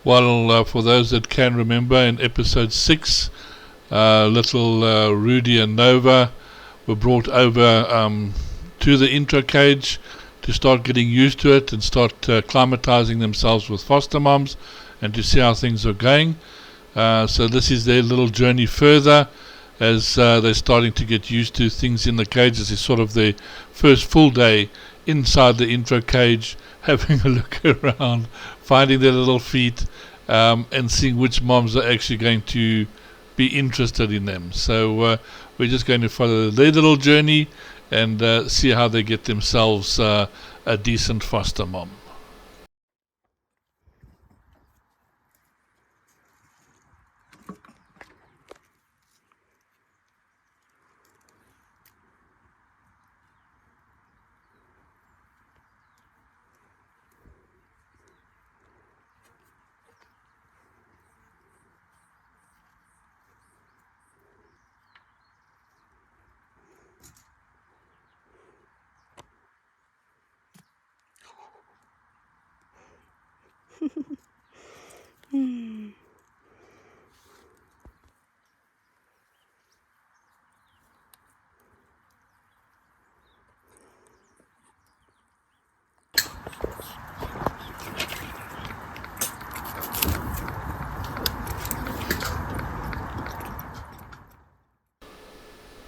Well, for those that can remember, in episode 6, little Rudi and Nova were brought over to the intro cage to start getting used to it and start acclimatizing themselves with foster moms and to see how things are going. So this is their little journey further as they're starting to get used to things in the cage. This is sort of their first full day inside the intro cage, having a look around, finding their little feet, and seeing which moms are actually going to be interested in them. So we're just going to follow their little journey and see how they get themselves a decent foster mom.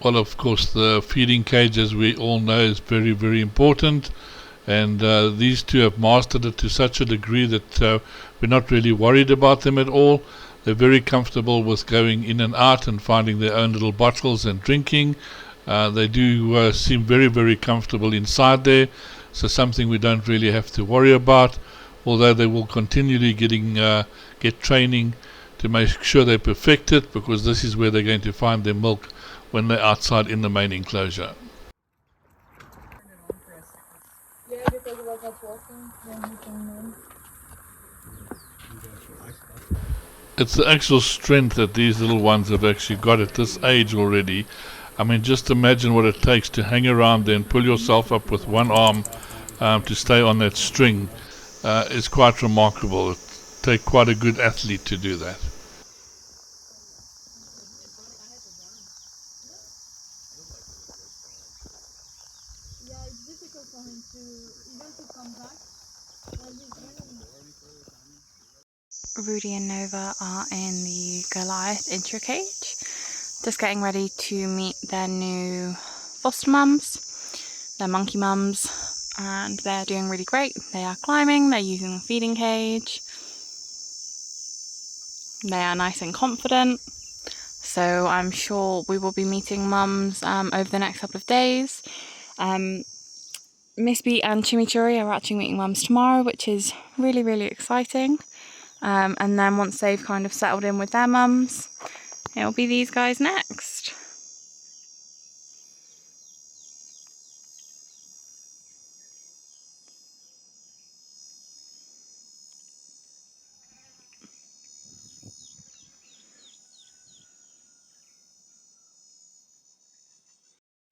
Well, of course, the feeding cage, as we all know, is very, very important. And these two have mastered it to such a degree that we're not really worried about them at all. They're very comfortable with going in and out and finding their own little bottles and drinking. They do seem very, very comfortable inside there. So something we don't really have to worry about. Although they will continually get training to make sure they perfect it, because this is where they're going to find their milk when they're outside in the main enclosure. Yeah, because it was not working when he came in. It's the actual strength that these little ones have actually got at this age already. I mean, just imagine what it takes to hang around there and pull yourself up with one arm to stay on that string. It's quite remarkable. It takes quite a good athlete to do that. Yeah, it's difficult for him to even to come back while he's running. Rudi and Nova are in the Goliath intro cage, just getting ready to meet their new foster mums, their monkey mums, and they're doing really great. They are climbing, they're using the feeding cage, they are nice and confident. So I'm sure we will be meeting mums over the next couple of days. Miss B and Chimichurri are actually meeting mums tomorrow, which is really, really exciting. And then once they've kind of settled in with their mums, it'll be these guys next.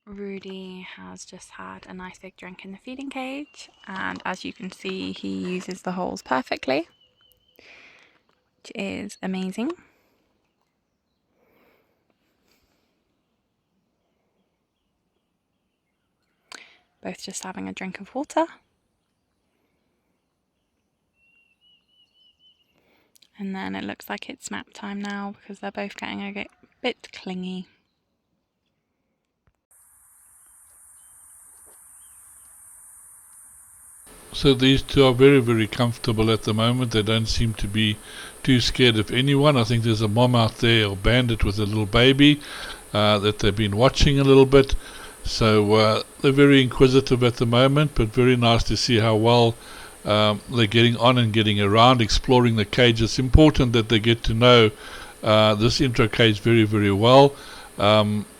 Rudy has just had a nice big drink in the feeding cage, and as you can see, he uses the holes perfectly, which is amazing. Both just having a drink of water. And then it looks like it's nap time now because they're both getting a bit clingy. So these two are very, very comfortable at the moment. They don't seem to be too scared of anyone. I think there's a mom out there, or bandit, with a little baby that they've been watching a little bit. So they're very inquisitive at the moment, but very nice to see how well they're getting on and getting around, exploring the cage. It's important that they get to know this intro cage very, very well,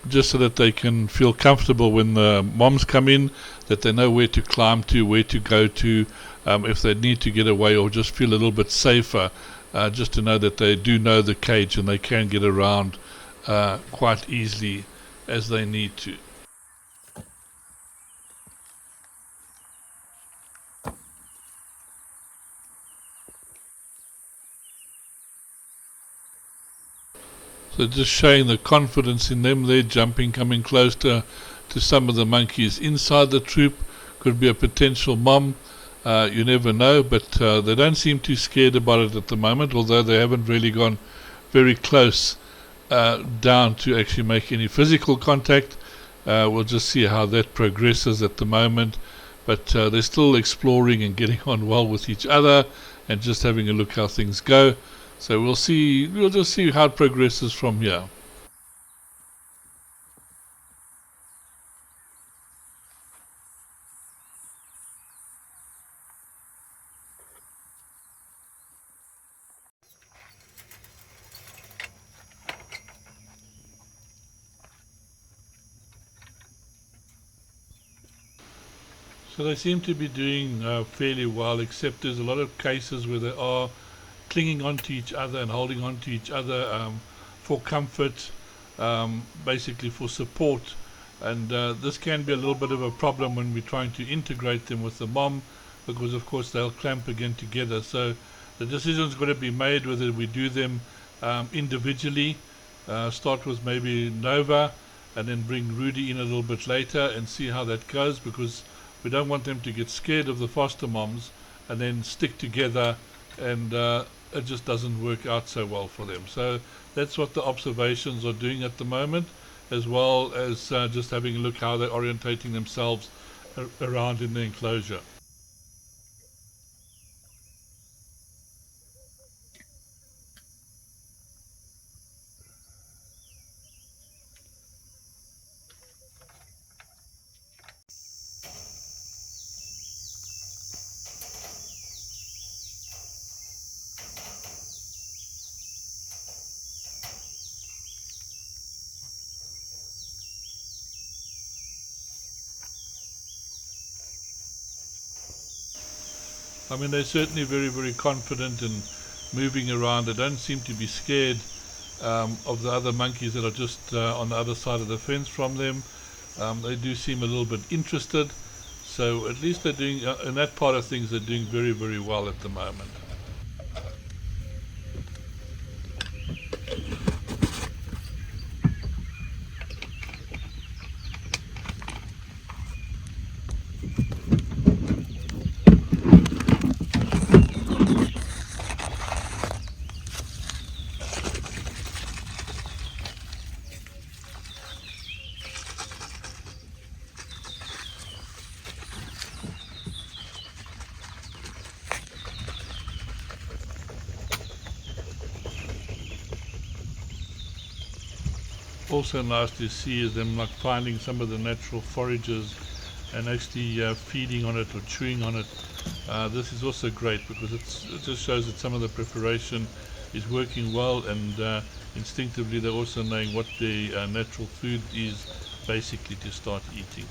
just so that they can feel comfortable when the moms come in, that they know where to climb to, where to go to, if they need to get away, or just feel a little bit safer, just to know that they do know the cage and they can get around quite easily as they need to. So just showing the confidence in them there, jumping, coming close to some of the monkeys inside the troop. Could be a potential mom. You never know, but they don't seem too scared about it at the moment, although they haven't really gone very close down to actually make any physical contact. We'll just see how that progresses at the moment, but they're still exploring and getting on well with each other and just having a look how things go. So we'll just see how it progresses from here. So they seem to be doing fairly well, except there's a lot of cases where they are clinging onto each other and holding onto each other for comfort, basically for support. And this can be a little bit of a problem when we're trying to integrate them with the mom, because of course they'll clamp again together. So the decision's got to be made whether we do them individually, start with maybe Nova, and then bring Rudy in a little bit later and see how that goes, because we don't want them to get scared of the foster moms and then stick together, and it just doesn't work out so well for them. So that's what the observations are doing at the moment, as well as just having a look how they're orientating themselves around in the enclosure. I mean, they're certainly very, very confident in moving around. They don't seem to be scared of the other monkeys that are just on the other side of the fence from them. They do seem a little bit interested. So at least they're doing, in that part of things, they're doing very, very well at the moment. Also nice to see is them like finding some of the natural forages and actually feeding on it or chewing on it. This is also great because it just shows that some of the preparation is working well, and instinctively they're also knowing what the natural food is basically to start eating.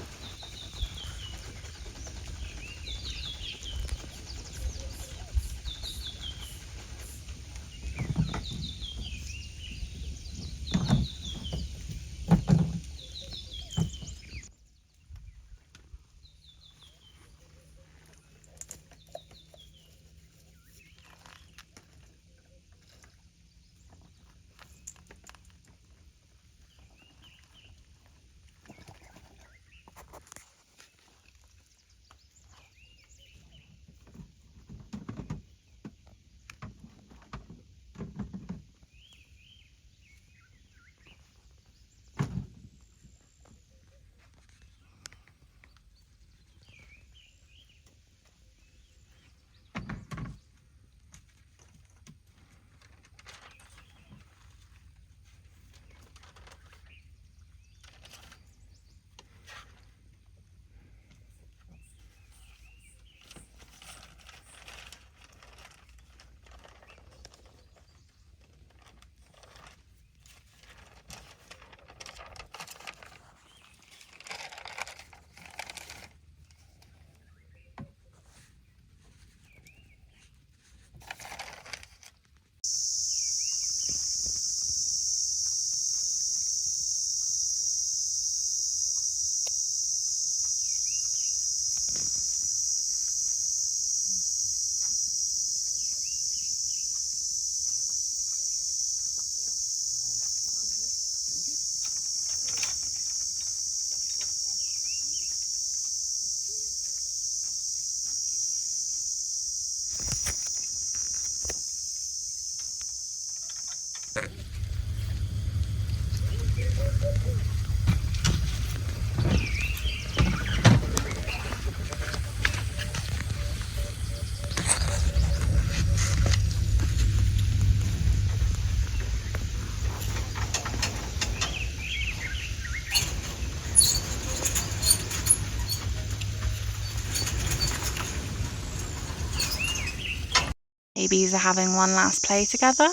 babies are having one last play together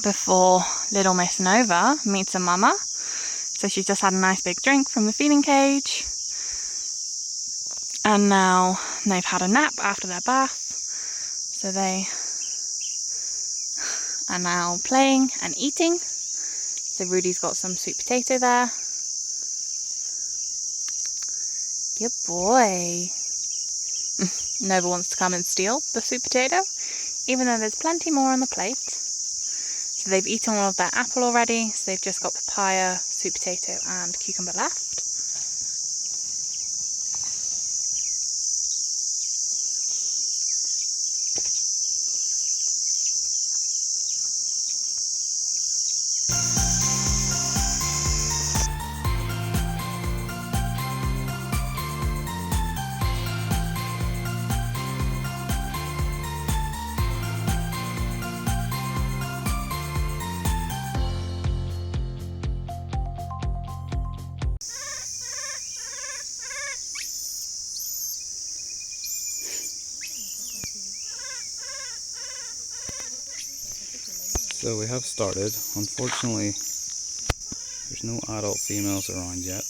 before little Miss Nova meets her mama. So she's just had a nice big drink from the feeding cage, and now they've had a nap after their bath, so they are now playing and eating. So Rudy's got some sweet potato there. Good boy. Nova wants to come and steal the sweet potato, even though there's plenty more on the plate. So they've eaten all of their apple already, so they've just got papaya, sweet potato and cucumber left. So we have started. Unfortunately, there's no adult females around yet.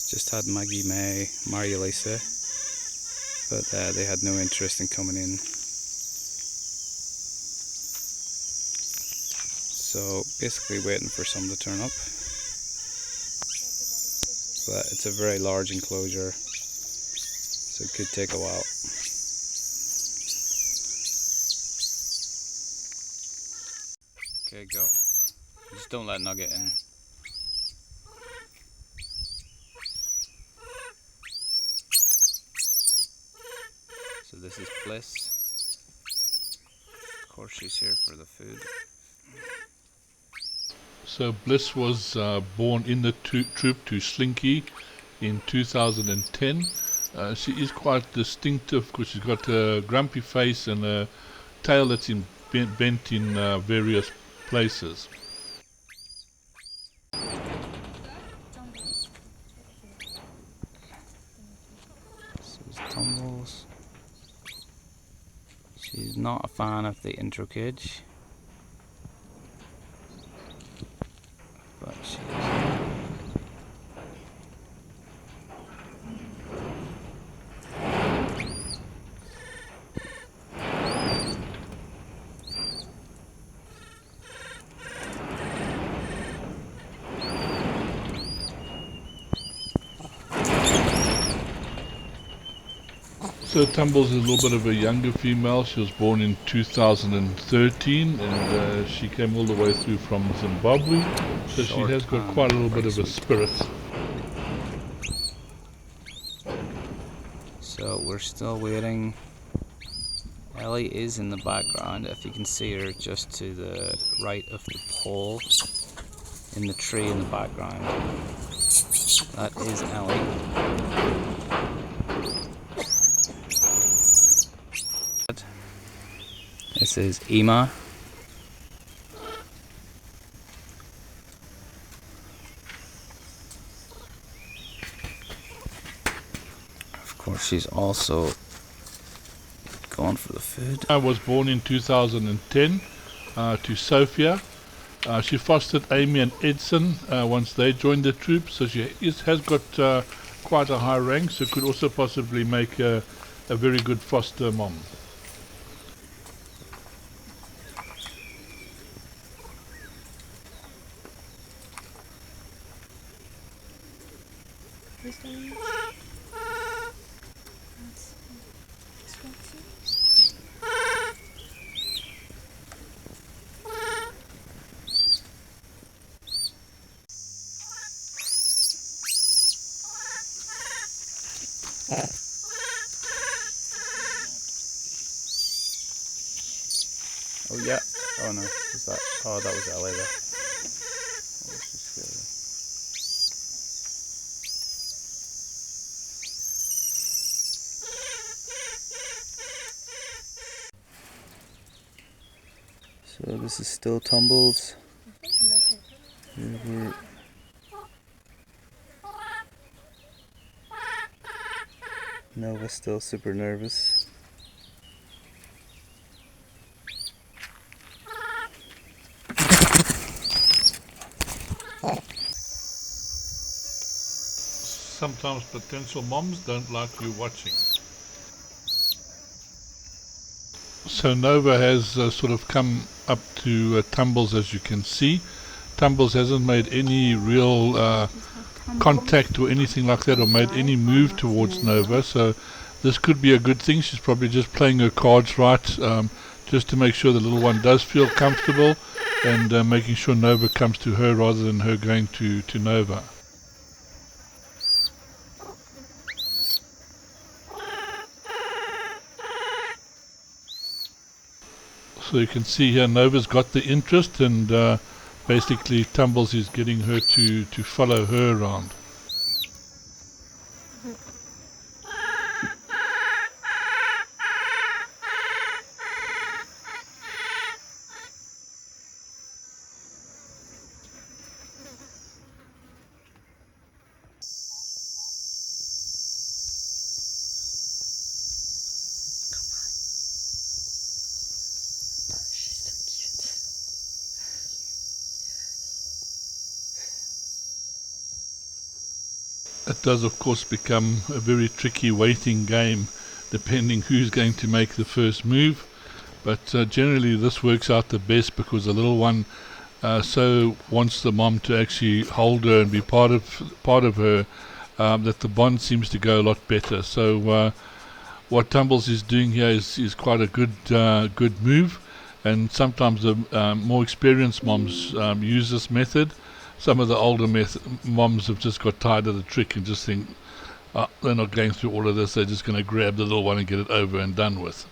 Just had Maggie May, Maria Lisa, but they had no interest in coming in. So basically waiting for some to turn up. But it's a very large enclosure, so it could take a while. Okay, go. Just don't let Nugget in. So this is Bliss. Of course she's here for the food. So Bliss was born in the troop to Slinky in 2010. She is quite distinctive because she's got a grumpy face and a tail that's bent in various places. This is Tumbles. She's not a fan of the intro cage, but she is. So Tumbles is a little bit of a younger female. She was born in 2013 and she came all the way through from Zimbabwe. So she has got quite a little bit of a spirit. So we're still waiting. Ellie is in the background, if you can see her just to the right of the pole in the tree in the background. That is Ellie. This is Ema. Of course, she's also going for the food. I was born in 2010 to Sophia. She fostered Amy and Edson once they joined the troop, so she has got quite a high rank, so could also possibly make a very good foster mom. Oh yeah. Oh no. Is that? Oh, that was Ellie there. So this is still Tumbles. Nova's still super nervous. sometimes potential moms don't like you watching. So Nova has sort of come up to Tumbles, as you can see. Tumbles hasn't made any real contact or anything like that, or made any move towards Nova, so this could be a good thing. She's probably just playing her cards right, just to make sure the little one does feel comfortable, and making sure Nova comes to her rather than her going to Nova. So you can see here Nova's got the interest, and basically Tumbles is getting her to follow her around. It does of course become a very tricky waiting game depending who's going to make the first move, but generally this works out the best because the little one so wants the mom to actually hold her and be part of her, that the bond seems to go a lot better. So what Tumbles is doing here is quite a good move, and sometimes the more experienced moms use this method. Some of the older moms have just got tired of the trick and just think they're not going through all of this, they're just going to grab the little one and get it over and done with.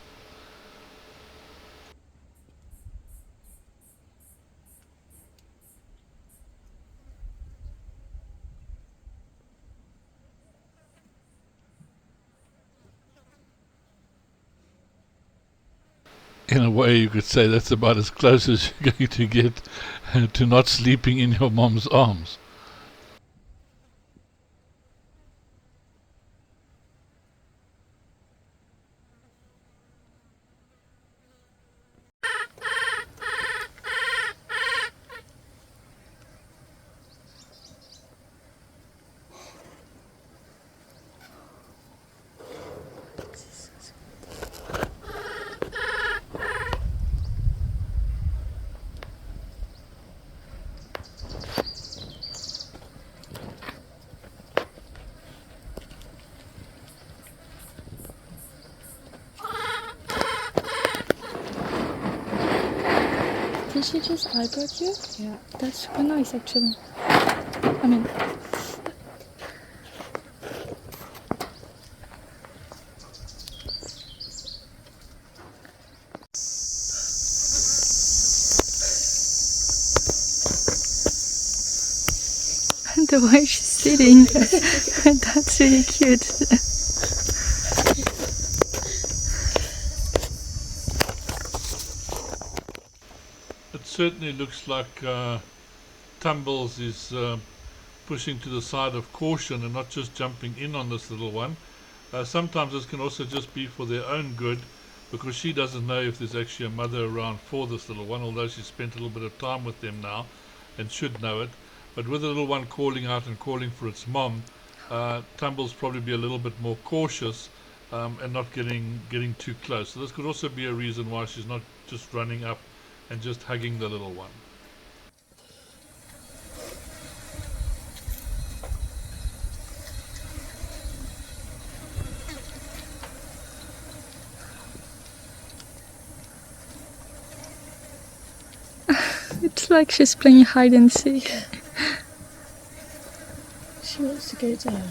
In a way, you could say that's about as close as you're going to get to not sleeping in your mom's arms. Did she just eyebrow you? Yeah. That's super nice actually. I mean... the way she's sitting, that's really cute. It certainly looks like Tumbles is pushing to the side of caution and not just jumping in on this little one. Sometimes this can also just be for their own good, because she doesn't know if there's actually a mother around for this little one, although she's spent a little bit of time with them now and should know it. But with the little one calling out and calling for its mom, Tumbles probably be a little bit more cautious and not getting too close. So this could also be a reason why she's not just running up and just hugging the little one. It's like she's playing hide and seek. She wants to go down.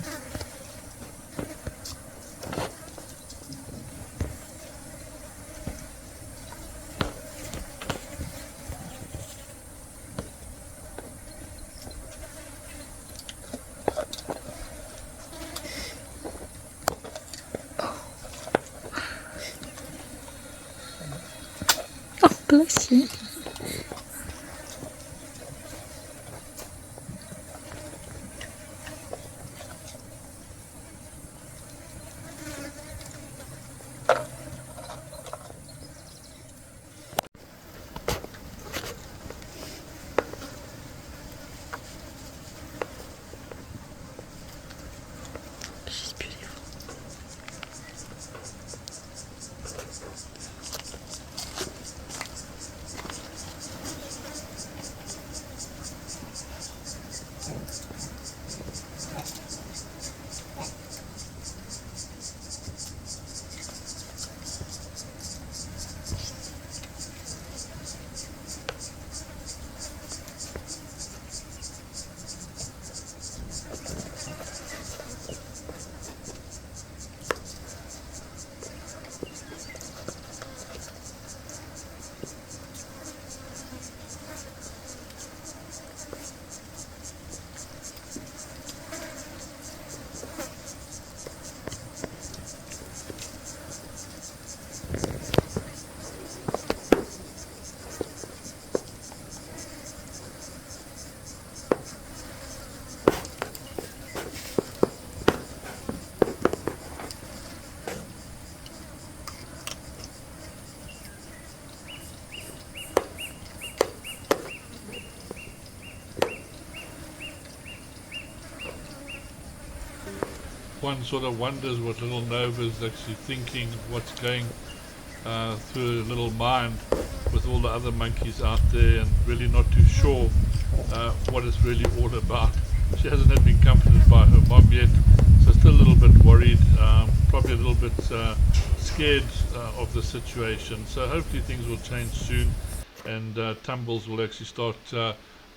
Oh, bless you. one sort of wonders what little Nova is actually thinking, what's going through her little mind with all the other monkeys out there, and really not too sure what it's really all about. She hasn't been comforted by her mom yet, so still a little bit worried, probably a little bit scared of the situation. So hopefully things will change soon, and Tumbles will actually start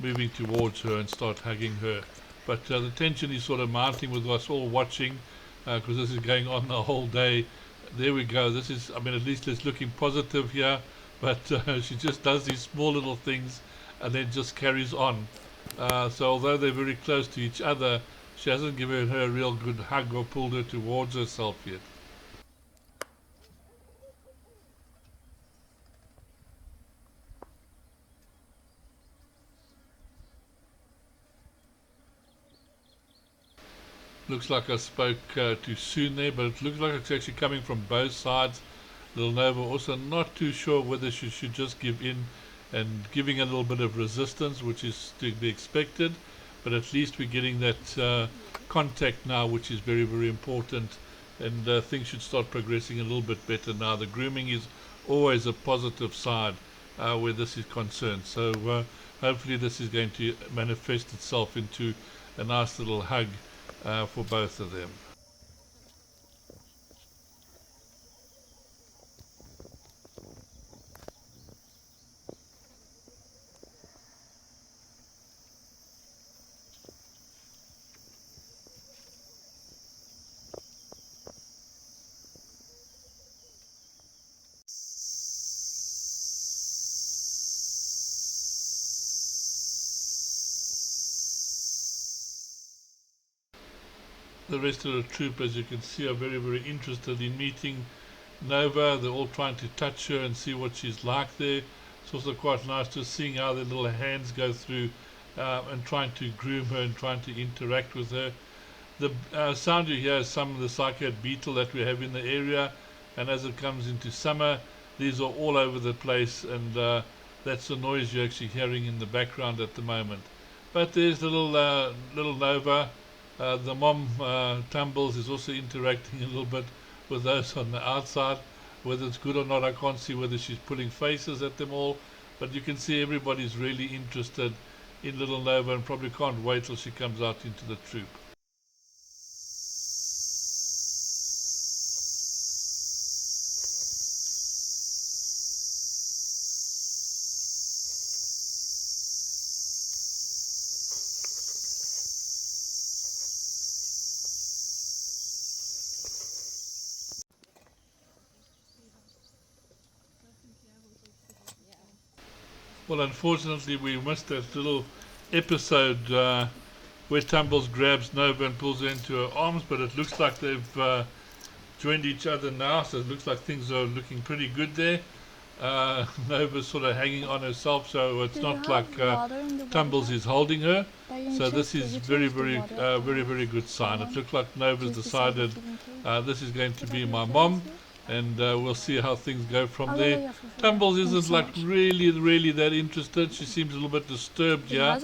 moving towards her and start hugging her. But the tension is sort of mounting with us all watching, because this is going on the whole day. There we go. This is, I mean, at least it's looking positive here, but she just does these small little things and then just carries on. So although they're very close to each other, she hasn't given her a real good hug or pulled her towards herself yet. Looks like I spoke too soon there, but it looks like it's actually coming from both sides. Little Nova also not too sure whether she should just give in and giving a little bit of resistance, which is to be expected, but at least we're getting that contact now, which is very, very important, and things should start progressing a little bit better now. The grooming is always a positive side where this is concerned, so hopefully this is going to manifest itself into a nice little hug for both of them. The rest of the troop, as you can see, are very, very interested in meeting Nova. They're all trying to touch her and see what she's like there. It's also quite nice just seeing how their little hands go through and trying to groom her and trying to interact with her. The sound you hear is some of the cycad beetle that we have in the area, and as it comes into summer, these are all over the place, and that's the noise you're actually hearing in the background at the moment. But there's little Nova. The mom, Tumbles, is also interacting a little bit with those on the outside. Whether it's good or not, I can't see whether she's pulling faces at them all, but you can see everybody's really interested in little Nova and probably can't wait till she comes out into the troop. Well, unfortunately, we missed that little episode where Tumbles grabs Nova and pulls her into her arms, but it looks like they've joined each other now, so it looks like things are looking pretty good there. Nova's sort of hanging on herself, so it's not like Tumbles is holding her. So this is very, very good sign. It looks like Nova's decided this is going to be my mom, and we'll see how things go from there. Tumbles isn't like really that interested. She seems a little bit disturbed here. I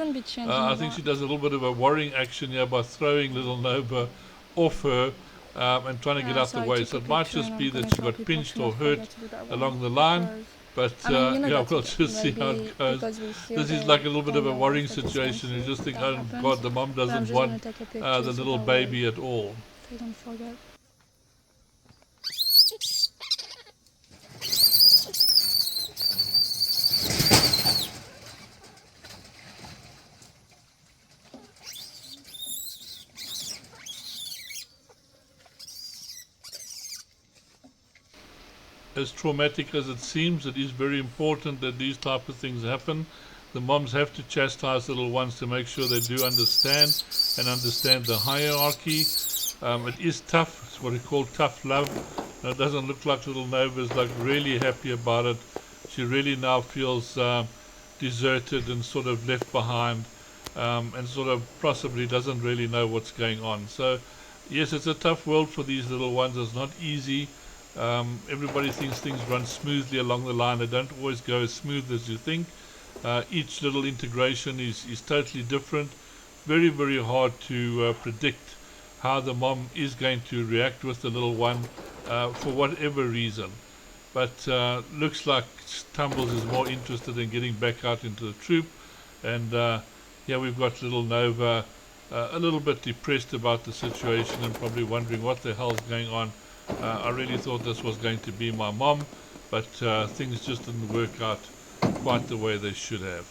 think she does a little bit of a worrying action here by throwing little Nova off her and trying to get out the way. So it might just be that she got pinched or hurt along the line. But yeah, we'll just see how it goes. This is like a little bit of a worrying situation. You just think, oh God, the mom doesn't want the little baby at all. As traumatic as it seems, it is very important that these type of things happen. The moms have to chastise the little ones to make sure they do understand and understand the hierarchy. It is tough. It's what we call tough love. It doesn't look like little Nova is like really happy about it. She really now feels deserted and sort of left behind, and sort of possibly doesn't really know what's going on. So yes, it's a tough world for these little ones. It's not easy. Everybody thinks things run smoothly along the line. They don't always go as smooth as you think. Each little integration is totally different. Very hard to predict how the mom is going to react with the little one for whatever reason. But looks like Tumbles is more interested in getting back out into the troop. And here we've got little Nova a little bit depressed about the situation and probably wondering what the hell's going on. I really thought this was going to be my mom, but things just didn't work out quite the way they should have.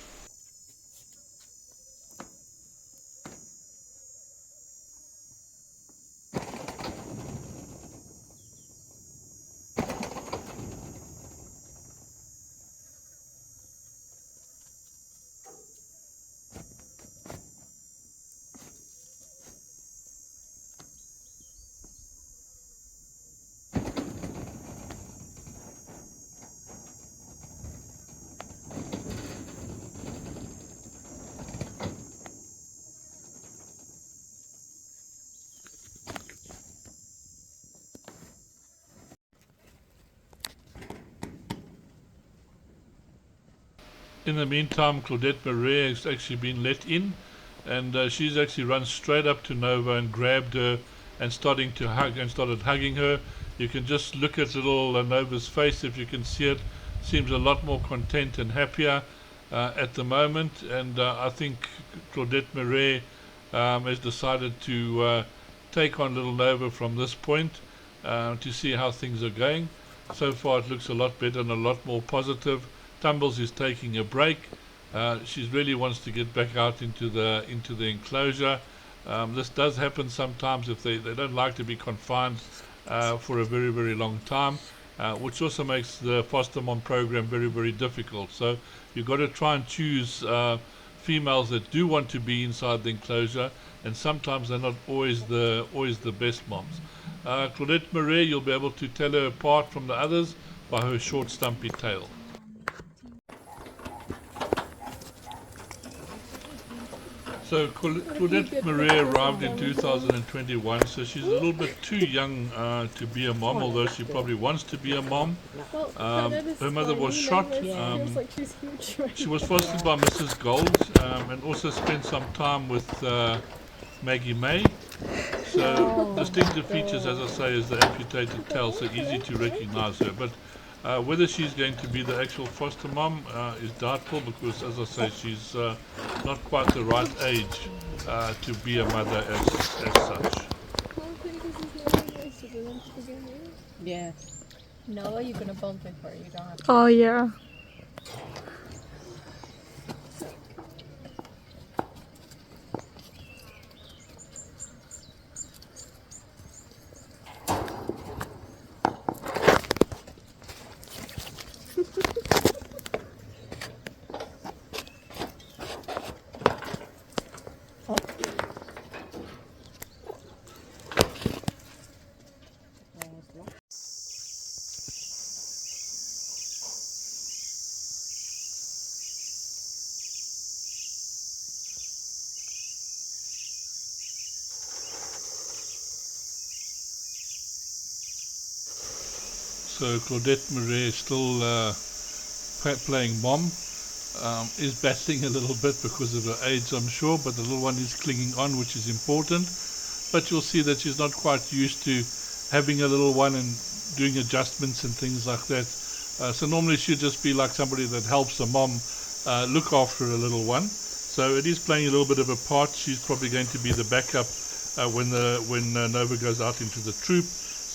In the meantime, Claudette Marais has actually been let in, and she's actually run straight up to Nova and grabbed her and started hugging her. You can just look at little Nova's face if you can see it. Seems a lot more content and happier at the moment, and I think Claudette Marais has decided to take on little Nova from this point to see how things are going. So far it looks a lot better and a lot more positive. Tumbles is taking a break. She really wants to get back out into the enclosure. This does happen sometimes if they don't like to be confined for a very, very long time, which also makes the foster mom program very, very difficult. So you've got to try and choose females that do want to be inside the enclosure, and sometimes they're not always the best moms. Claudette Marais, you'll be able to tell her apart from the others by her short stumpy tail. So Claudette Marais arrived in 2021, so she's a little bit too young to be a mom, although she probably wants to be a mom. Her mother was shot. She was fostered by Mrs. Gold and also spent some time with Maggie May. So distinctive features, as I say, is the amputated tail, so easy to recognize her. But whether she's going to be the actual foster mom is doubtful, because, as I say, she's not quite the right age to be a mother as such. Yeah. No, you're gonna bump it for her. You don't have to. Oh yeah. So Claudette Marais is still playing mom, is battling a little bit because of her age, I'm sure, but the little one is clinging on, which is important. But you'll see that she's not quite used to having a little one and doing adjustments and things like that. So normally she'd just be like somebody that helps the mom look after a little one. So it is playing a little bit of a part. She's probably going to be the backup when Nova goes out into the troop.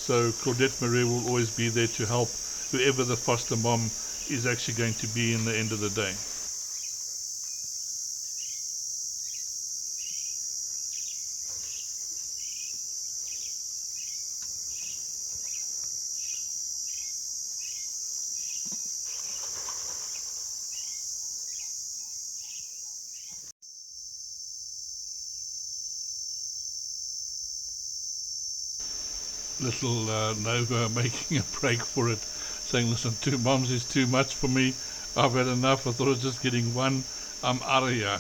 So Claudette Marais will always be there to help whoever the foster mom is actually going to be in the end of the day. Little Nova making a break for it, saying, listen, 2 moms is too much for me. I've had enough. I thought I was just getting one. I'm out of here.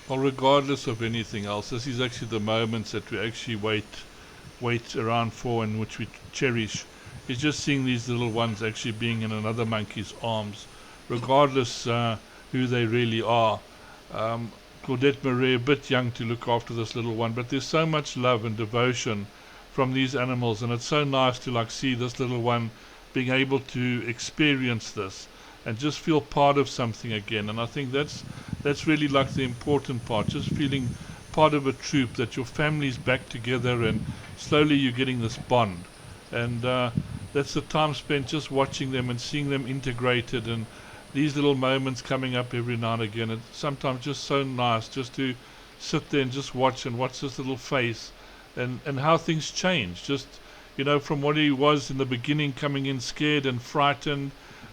Well, regardless of anything else, this is actually the moments that we actually wait around for and which we cherish. Is just seeing these little ones actually being in another monkey's arms, regardless who they really are. Claudette Marais, a bit young to look after this little one, but there's so much love and devotion from these animals, and it's so nice to see this little one being able to experience this and just feel part of something again. And I think that's really the important part, just feeling part of a troop, that your family's back together and slowly you're getting this bond. And that's the time spent just watching them and seeing them integrated, and these little moments coming up every now and again. It's sometimes just so nice just to sit there and just watch this little face and how things change. Just, from what he was in the beginning, coming in scared and frightened,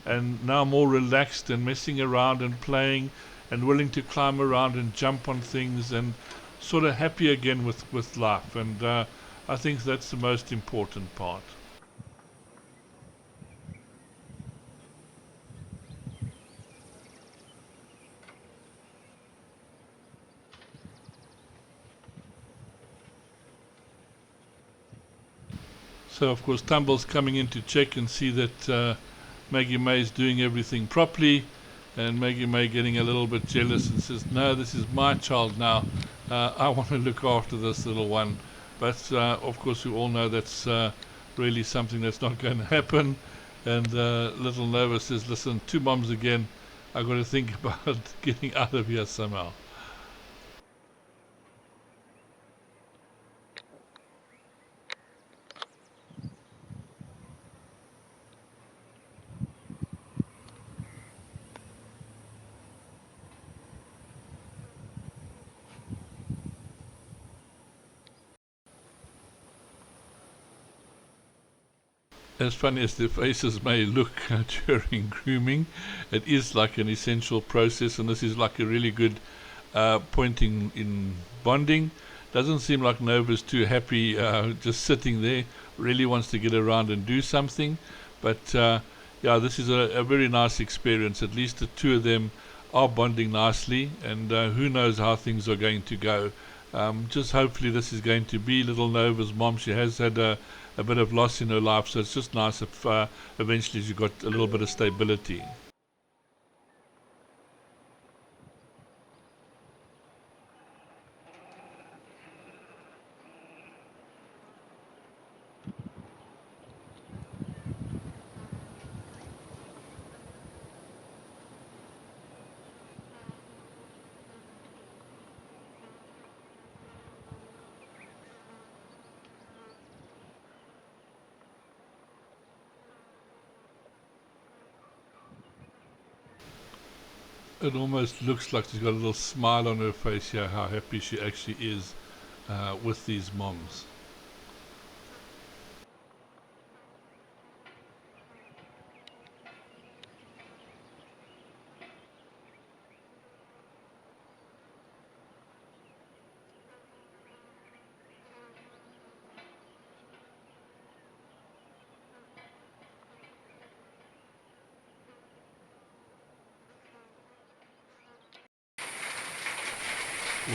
and now more relaxed and messing around and playing and willing to climb around and jump on things and sort of happy again with life. And I think that's the most important part. So of course Tumble's coming in to check and see that Maggie May's doing everything properly, and Maggie May getting a little bit jealous and says, no, this is my child now, I want to look after this little one. But of course we all know that's really something that's not going to happen. And little Nova says, listen, 2 moms again, I've got to think about getting out of here somehow. As funny as their faces may look during grooming, it is like an essential process, and this is like a really good point in bonding. Doesn't seem like Nova's too happy just sitting there, really wants to get around and do something. But yeah, this is a very nice experience. At least the 2 of them are bonding nicely, and who knows how things are going to go. Just hopefully this is going to be little Nova's mom. She has had a bit of loss in her life, so it's just nice if eventually she got a little bit of stability. It almost looks like she's got a little smile on her face here, how happy she actually is with these moms.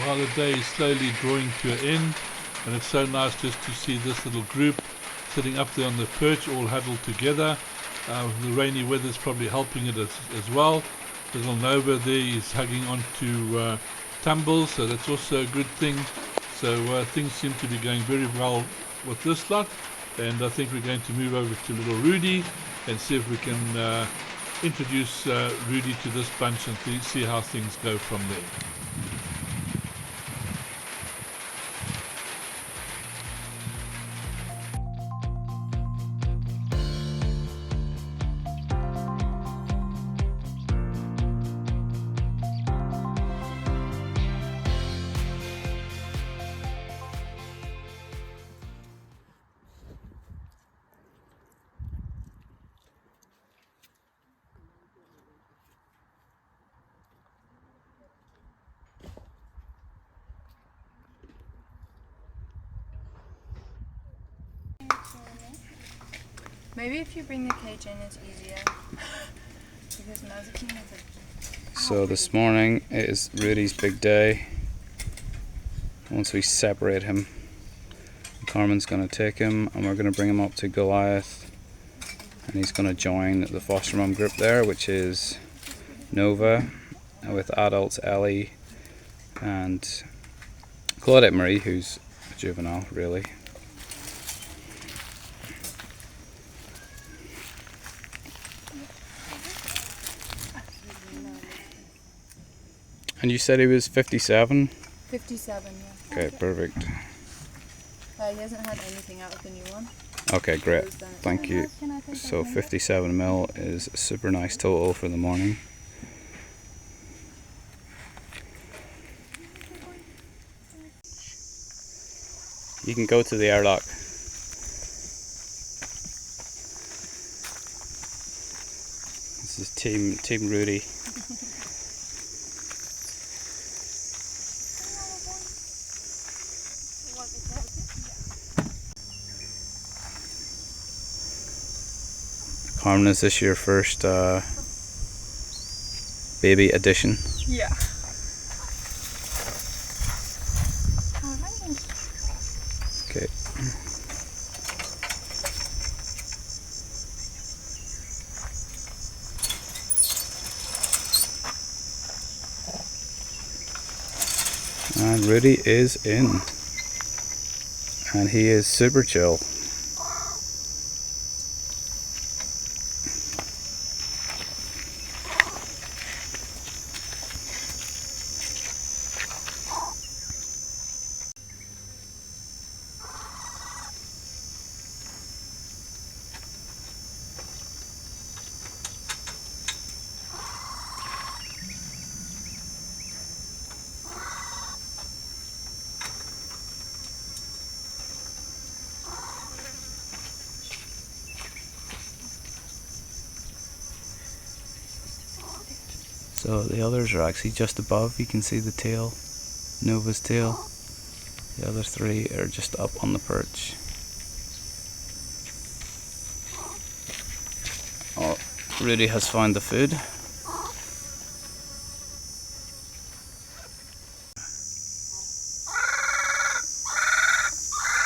While the day is slowly drawing to an end, and it's so nice just to see this little group sitting up there on the perch, all huddled together. The rainy weather's probably helping it as well. Little Nova there is hugging onto Tumble, so that's also a good thing. So things seem to be going very well with this lot, and I think we're going to move over to little Rudy and see if we can introduce Rudy to this bunch and see how things go from there. Maybe if you bring the cage in, it's easier. Because Mazakine is So this morning it is Rudy's big day. Once we separate him, Carmen's going to take him and we're going to bring him up to Goliath, and he's going to join the foster mom group there, which is Nova, with adults Ellie and Claudette Marie, who's a juvenile really. And you said he was 57? 57, yeah. Okay, perfect. He hasn't had anything out of the new one. Okay, great. Thank you. So 57 mil is a super nice total for the morning. You can go to the airlock. This is Team Rudy. Carmen, is this your first baby addition? Yeah. Okay. And Rudy is in. And he is super chill. So the others are actually just above. You can see the tail, Nova's tail. The other three are just up on the perch. Oh, Rudy has found the food.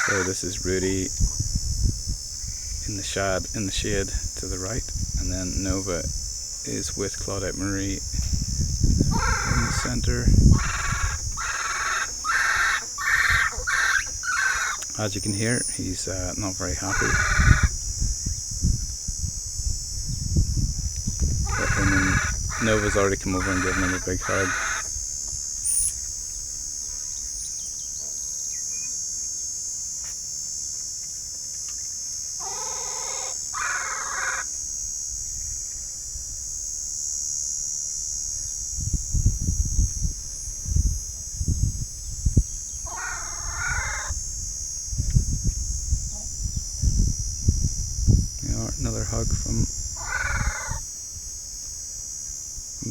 So this is Rudy in the shade to the right, and then Nova is with Claudette Marie in the center. As you can hear, he's not very happy. And then Nova's already come over and given him a big hug. Another hug from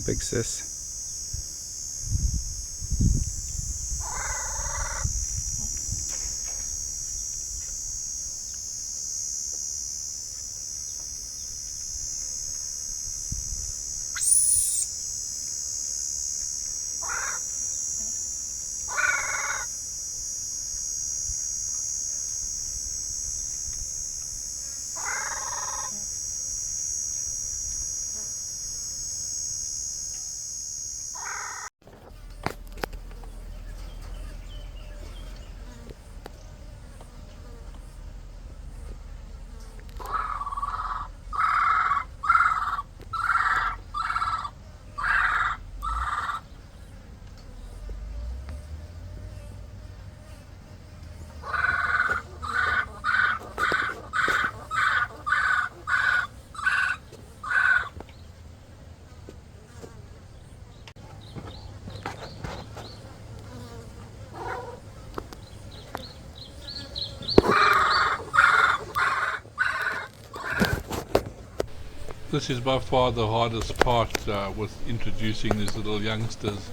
Big Sis. This is by far the hardest part with introducing these little youngsters,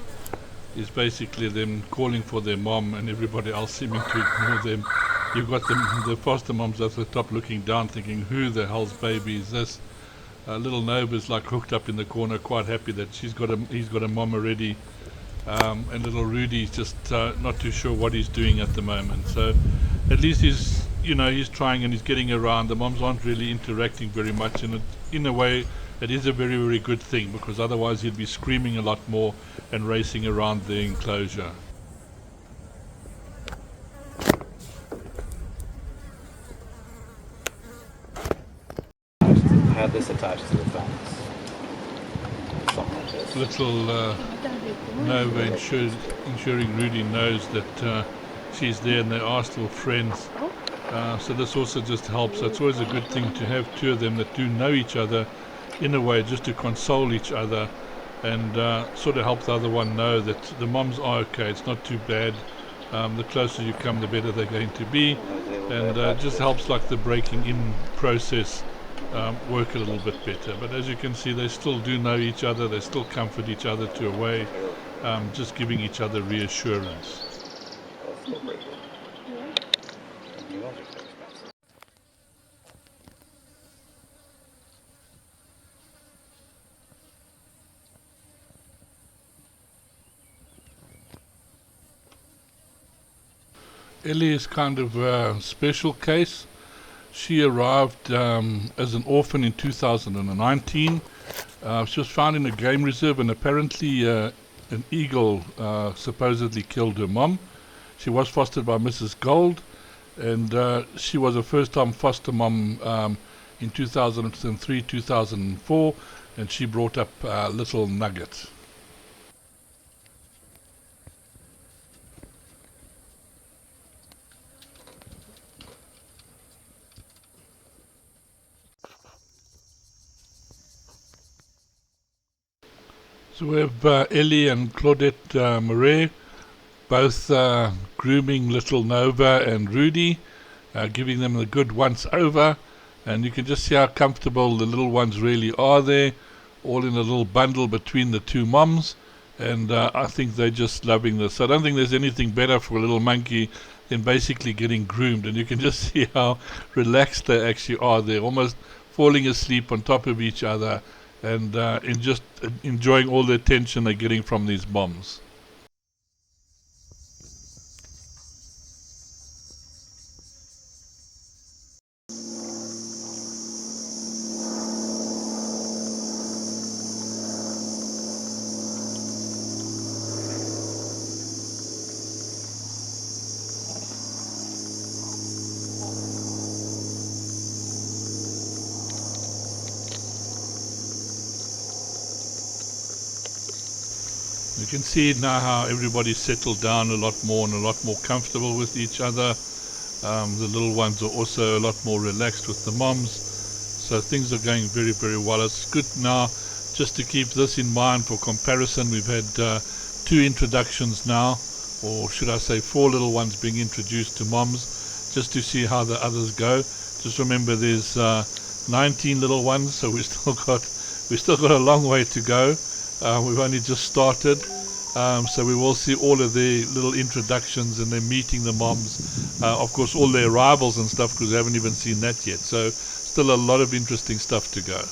is basically them calling for their mom and everybody else seeming to ignore them. You've got the foster moms at the top looking down thinking, who the hell's baby is this? Little Nova's like hooked up in the corner, quite happy that he's got a mom already. and little Rudy's just not too sure what he's doing at the moment. So at least he's trying and he's getting around. The moms aren't really interacting very much, and in a way it is a very, very good thing, because otherwise he'd be screaming a lot more and racing around the enclosure. Had this attached to the fence. Something like this. Little Nova ensuring Rudy knows that she's there and they are still friends. So this also just helps. So it's always a good thing to have two of them that do know each other in a way, just to console each other and sort of help the other one know that the moms are okay, it's not too bad. The closer you come, the better they're going to be, and just helps like the breaking in process work a little bit better. But as you can see, they still do know each other, they still comfort each other to a way, just giving each other reassurance. Ellie is kind of a special case. She arrived as an orphan in 2019. She was found in a game reserve, and apparently an eagle supposedly killed her mom. She was fostered by Mrs. Gold, and she was a first-time foster mom in 2003, 2004, and she brought up little Nugget. So we have Ellie and Claudette Murray, both grooming little Nova and Rudy, giving them a good once over, and you can just see how comfortable the little ones really are there, all in a little bundle between the two moms, and I think they're just loving this. I don't think there's anything better for a little monkey than basically getting groomed, and you can just see how relaxed they actually are there, almost falling asleep on top of each other, and just enjoying all the attention they're getting from these moms. You can see now how everybody's settled down a lot more and a lot more comfortable with each other. The little ones are also a lot more relaxed with the moms. So things are going very, very well. It's good now just to keep this in mind for comparison. We've had 2 introductions now, or should I say 4 little ones being introduced to moms, just to see how the others go. Just remember there's 19 little ones, so we've still got a long way to go. We've only just started, so we will see all of their little introductions and them meeting the moms, of course all their arrivals and stuff, because we haven't even seen that yet, so still a lot of interesting stuff to go.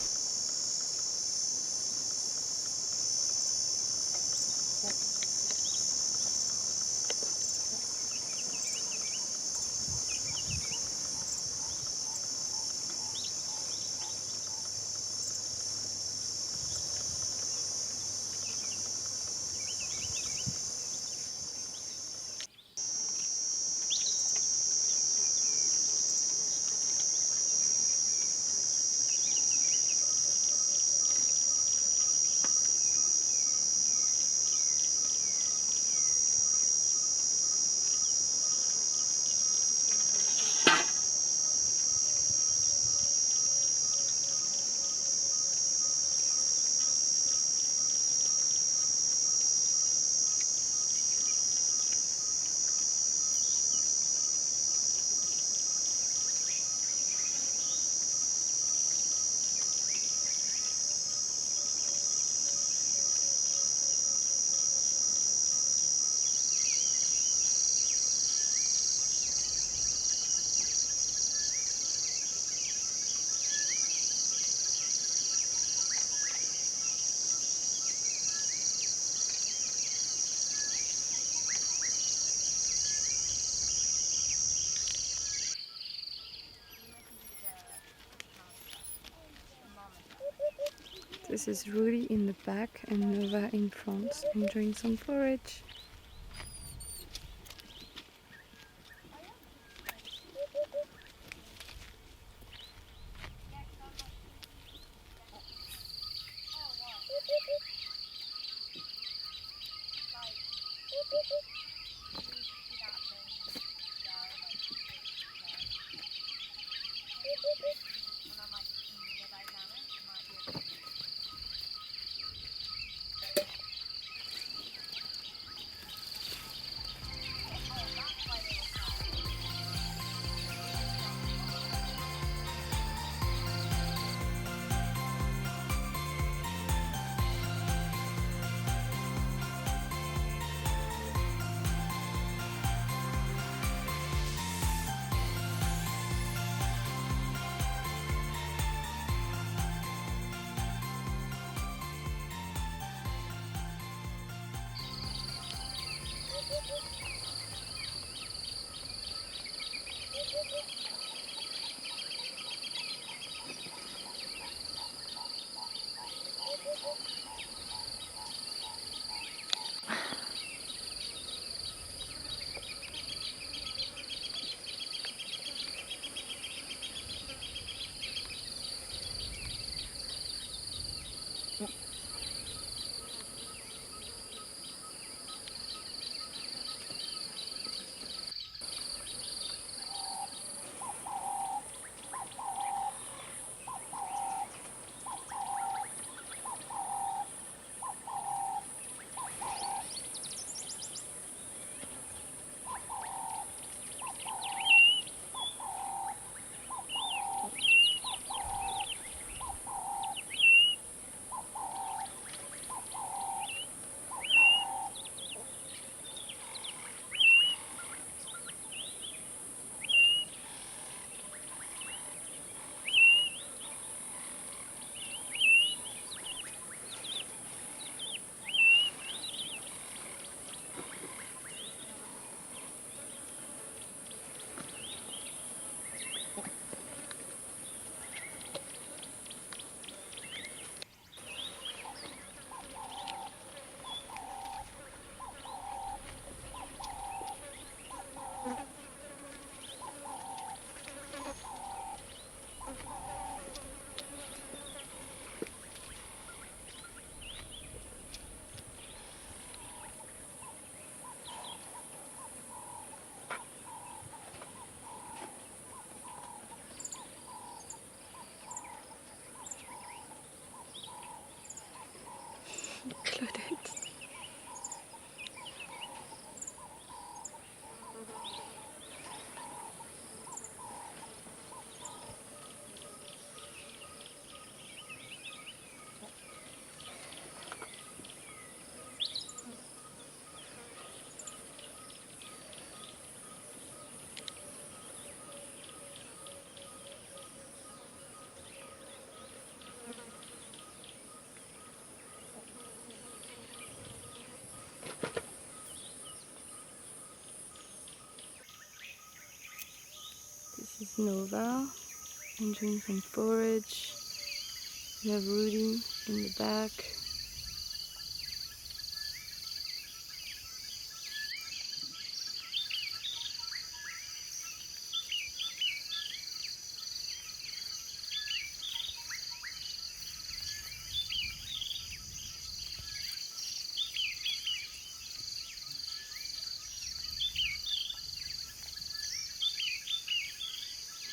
This is Rudy in the back and Nova in front, enjoying some forage. Claudette. This is Nova, enjoying some forage. We have Rudy in the back.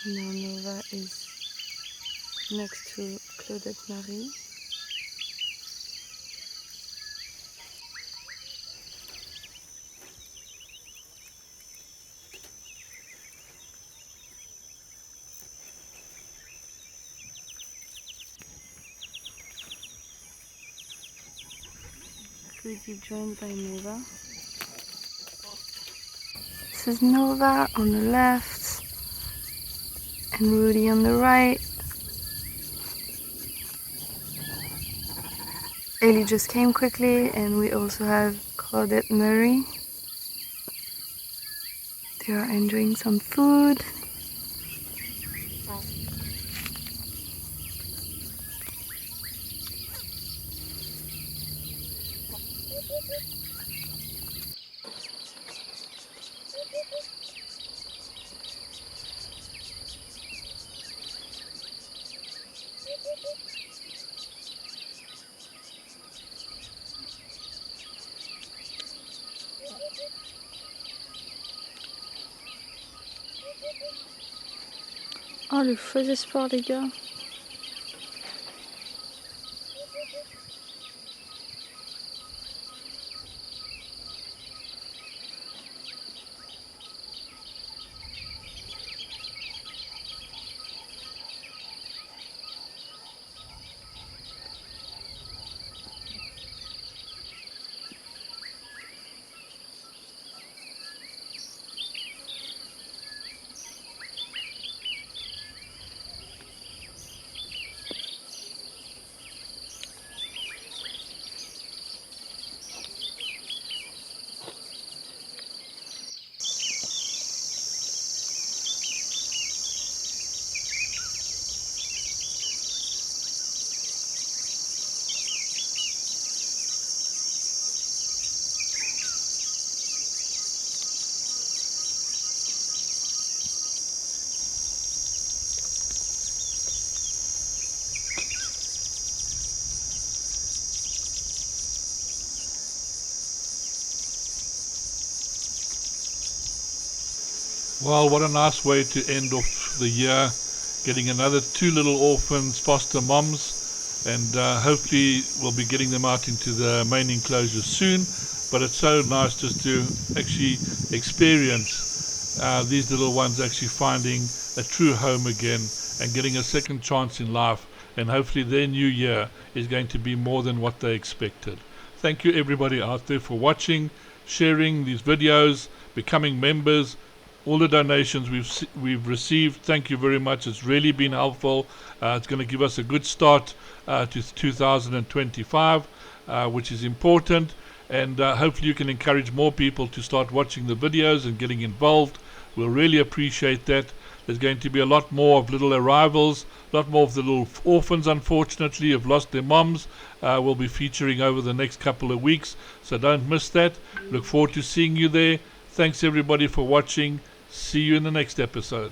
Now Nova is next to Claudette Marie. Rudy joined by Nova. This is Nova on the left and Rudy on the right. Ellie just came quickly, and we also have Claudette Marie. They are enjoying some food. Oh, le faux espoir, les gars. Well, what a nice way to end off the year, getting another 2 little orphans, foster moms, and hopefully we'll be getting them out into the main enclosure soon. But it's so nice just to actually experience these little ones actually finding a true home again and getting a second chance in life, and hopefully their new year is going to be more than what they expected. Thank you everybody out there for watching, sharing these videos, becoming members. All the donations we've received, thank you very much. It's really been helpful. It's going to give us a good start to 2025, which is important. And hopefully you can encourage more people to start watching the videos and getting involved. We'll really appreciate that. There's going to be a lot more of little arrivals, a lot more of the little orphans, unfortunately, have lost their moms. We'll be featuring over the next couple of weeks, so don't miss that. Look forward to seeing you there. Thanks everybody for watching. See you in the next episode.